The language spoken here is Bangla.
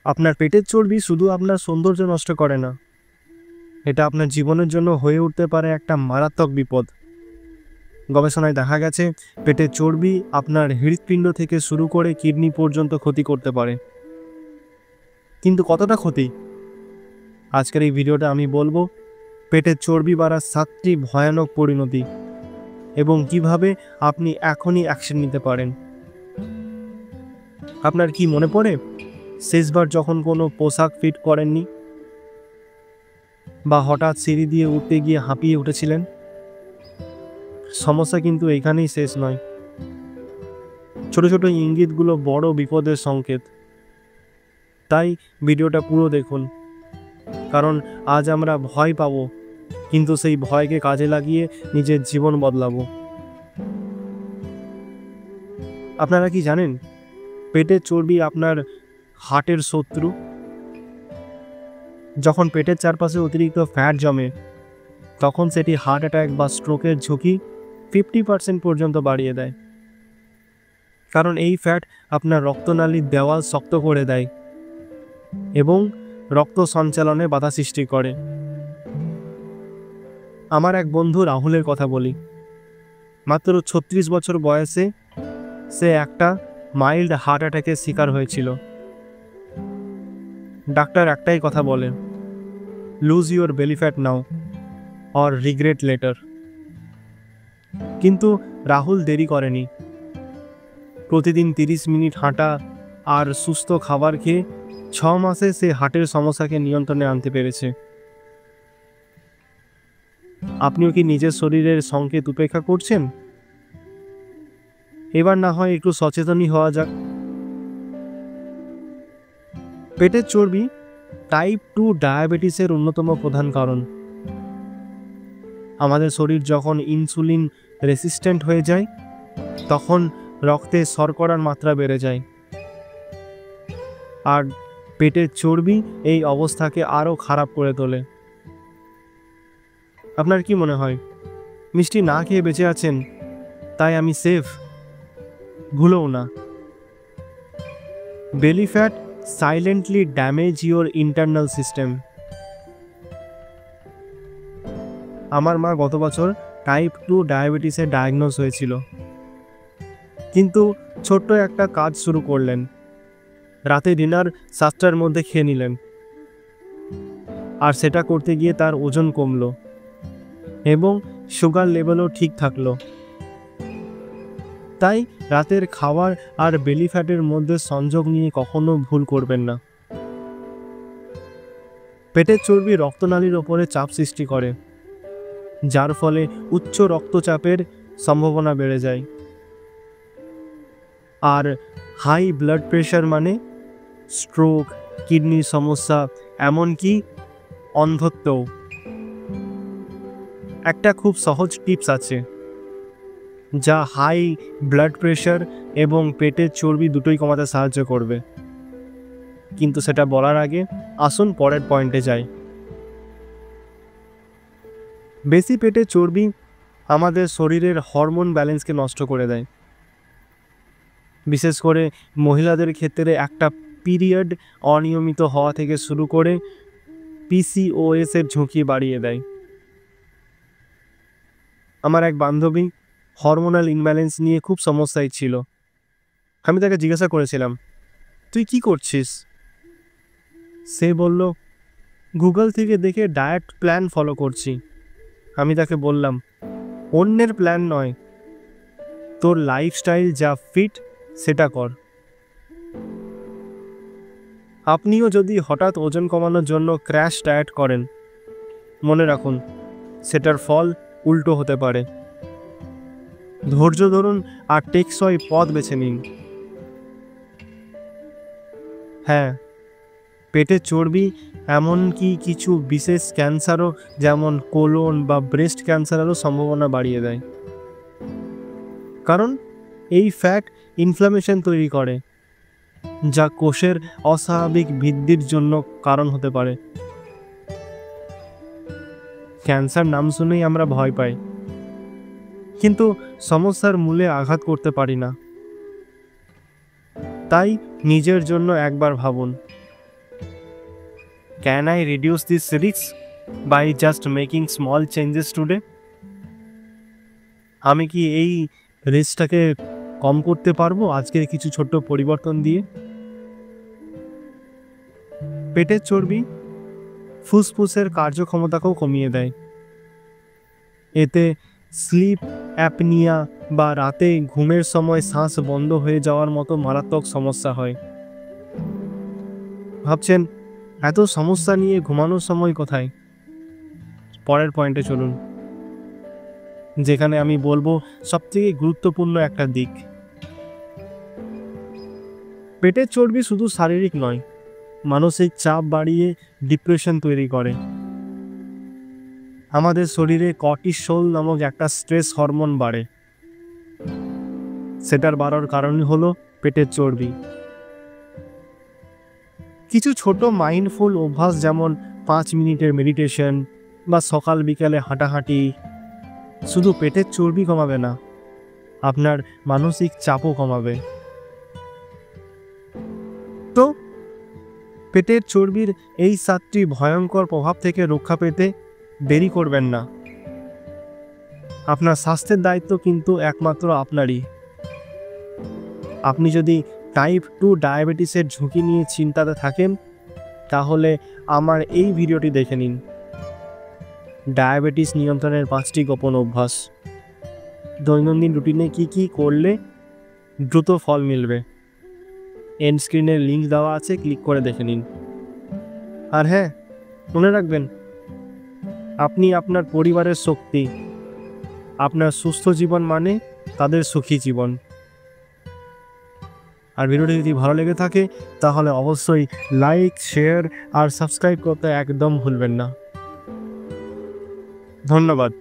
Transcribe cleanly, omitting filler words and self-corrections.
আপনার পেটের চর্বি শুধু আপনার সৌন্দর্য নষ্ট করে না, এটা আপনার জীবনের জন্য হয়ে উঠতে পারে একটা মারাত্মক বিপদ। গবেষণায় দেখা গেছে পেটের চর্বি আপনার হৃৎপিণ্ড থেকে শুরু করে কিডনি পর্যন্ত ক্ষতি করতে পারে। কিন্তু কতটা ক্ষতি? আজকের এই ভিডিওটা আমি বলবো পেটের চর্বি বাড়ার 7টি ভয়ানক পরিণতি এবং কিভাবে আপনি এখনই অ্যাকশন নিতে পারেন। আপনার কি মনে পড়ে শেষবার যখন কোনো পোশাক ফিট করেননি বা হঠাৎ সিঁড়ি দিয়ে উঠতে গিয়ে হাঁপিয়ে উঠেছিলেন? সমস্যা কিন্তু এখানেই শেষ নয়। ছোট ছোট ইঙ্গিতগুলো বড় বিপদের সংকেত। তাই ভিডিওটা পুরো দেখুন, কারণ আজ আমরা ভয় পাবো, কিন্তু সেই ভয়কে কাজে লাগিয়ে নিজের জীবন বদলাবো। আপনারা কি জানেন পেটের চর্বি আপনার হার্টের শত্রু? যখন পেটের চারপাশে অতিরিক্ত ফ্যাট জমে তখন সেটি হার্ট অ্যাটাক বা স্ট্রোকের ঝুঁকি 50% পর্যন্ত বাড়িয়ে দেয়। কারণ এই ফ্যাট আপনার রক্তনালীর দেওয়াল শক্ত করে দেয় এবং রক্ত সঞ্চালনে বাধা সৃষ্টি করে। আমার এক বন্ধু রাহুলের কথা বলি। মাত্র 36 বছর বয়সে সে একটা মাইল্ড হার্ট অ্যাটাকের শিকার হয়েছিল। ডাক্তার একটাই কথা বলে, lose your belly fat now or regret letter. কিন্তু রাহুল দেরি করেনি। প্রতিদিন 30 মিনিট হাঁটা আর সুস্থ খাবার খেয়ে 6 মাসে সে হার্টের সমস্যাকে নিয়ন্ত্রণে আনতে পেরেছে। আপনিও কি নিজের শরীরের সংকেত উপেক্ষা করছেন? এবার না হয় একটু সচেতনই হওয়া যাক। পেটের চর্বি টাইপ 2 ডায়াবেটিসের অন্যতম প্রধান কারণ। আমাদের শরীর যখন ইনসুলিন রেসিস্ট্যান্ট হয়ে যায় তখন রক্তে শর্করার মাত্রা বেড়ে যায়, আর পেটের চর্বি এই অবস্থাকে আরও খারাপ করে তোলে। আপনার কি মনে হয় মিষ্টি না খেয়ে বেঁচে আছেন, তাই আমি সেফ? ভুলেও না। Belly fat silently damage your internal system. আমার মা গত বছর টাইপ 2 ডায়াবেটিসে ডায়াগনোজ হয়েছিল, কিন্তু ছোট্ট একটা কাজ শুরু করলেন। রাতে ডিনার 7টার মধ্যে খেয়ে নিলেন, আর সেটা করতে গিয়ে তার ওজন কমলো এবং সুগার লেভেলও ঠিক থাকলো। তাই রাতের খাবার আর বেলি ফ্যাটের মধ্যে সংযোগ নিয়ে কখনো ভুল করবেন না। পেটের চর্বি রক্তনালীর ওপরে চাপ সৃষ্টি করে, যার ফলে উচ্চ রক্তচাপের সম্ভাবনা বেড়ে যায়। আর হাই ব্লাড প্রেশার মানে স্ট্রোক, কিডনির সমস্যা, এমনকি অন্ধত্বও। একটা খুব সহজ টিপস আছে যা হাই ব্লাড প্রেশার এবং পেটের চর্বি দুটোই কমাতে সাহায্য করবে, কিন্তু সেটা বলার আগে আসুন পরের পয়েন্টে যাই। বেশি পেটের চর্বি আমাদের শরীরের হরমোন ব্যালেন্সকে নষ্ট করে দেয়। বিশেষ করে মহিলাদের ক্ষেত্রে একটা পিরিয়ড অনিয়মিত হওয়া থেকে শুরু করে PCOS এর ঝুঁকি বাড়িয়ে দেয়। আমার এক বান্ধবী হরমোনাল ইমব্যালেন্স নিয়ে খুব সমস্যায় ছিল। আমি তাকে জিজ্ঞাসা করেছিলাম, তুই কি করছিস? সে বলল, গুগল থেকে দেখে ডায়েট প্ল্যান ফলো করছি। আমি তাকে বললাম, অন্যের প্ল্যান নয়, তোর লাইফস্টাইল যা ফিট সেটা কর। আপনিও যদি হঠাৎ ওজন কমানোর জন্য ক্র্যাশ ডায়েট করেন, মনে রাখুন সেটার ফল উল্টো হতে পারে। ধৈর্য ধরুন আর টেকসই পথ বেছে নিন। হ্যাঁ, পেটের চর্বি এমনকি কিছু বিশেষ ক্যান্সারও, যেমন কোলন বা ব্রেস্ট ক্যান্সারেরও সম্ভাবনা বাড়িয়ে দেয়। কারণ এই ফ্যাট ইনফ্ল্যামেশন তৈরি করে, যা কোষের অস্বাভাবিক বৃদ্ধির জন্য কারণ হতে পারে। ক্যান্সার নাম শুনেই আমরা ভয় পাই, কিন্তু সমস্যার মূলে আঘাত করতে পারি না। তাই নিজের জন্য একবার ভাবুন, can I reduce this risk by just making small changes today? আমি কি এই রিস্কটাকে কম করতে পারবো আজকের কিছু ছোট্ট পরিবর্তন দিয়ে? পেটের চর্বি ফুসফুসের কার্যক্ষমতাকেও কমিয়ে দেয়। এতে স্লিপ অ্যাপনিয়া বা রাতে ঘুমের সময় শ্বাস বন্ধ হয়ে যাওয়ার মতো মারাত্মক সমস্যা হয়। ভাবছেন এত সমস্যা নিয়ে ঘুমানোর সময় কোথায়? পরের পয়েন্টে চলুন, যেখানে আমি বলবো সবথেকে গুরুত্বপূর্ণ একটা দিক। পেটের চর্বি শুধু শারীরিক নয়, মানসিক চাপ বাড়িয়ে ডিপ্রেশন তৈরি করে। আমাদের শরীরে কর্টিসল নামক একটা স্ট্রেস হরমোন বাড়ে, সেটার বাড়ার কারণ হলো পেটের চর্বি। কিছু ছোট মাইন্ডফুল অভ্যাস যেমন 5 মিনিটের মেডিটেশন বা সকাল বিকালে হাঁটাহাঁটি শুধু পেটের চর্বি কমাবে না, আপনার মানসিক চাপও কমাবে। তো পেটের চর্বির এই 7টি ভয়ঙ্কর প্রভাব থেকে রক্ষা পেতে দেরি করবেন না। আপনার স্বাস্থ্যের দায়িত্ব কিন্তু একমাত্র আপনারই। আপনি যদি টাইপ 2 ডায়াবেটিসের ঝুঁকি নিয়ে চিন্তাতে থাকেন, তাহলে আমার এই ভিডিওটি দেখে নিন। ডায়াবেটিস নিয়ন্ত্রণের 5টি গোপন অভ্যাস। দৈনন্দিন রুটিনে কি কি করলে দ্রুত ফল মিলবে, এন্ড স্ক্রিনের লিঙ্ক দেওয়া আছে, ক্লিক করে দেখে নিন। আর হ্যাঁ, মনে রাখবেন, আপনি আপনার পরিবারের শক্তি। আপনার সুস্থ জীবন মানে তাদের সুখী জীবন। আর ভিডিওটি যদি ভালো লেগে থাকে তাহলে অবশ্যই লাইক, শেয়ার আর সাবস্ক্রাইব করতে একদম ভুলবেন না। ধন্যবাদ।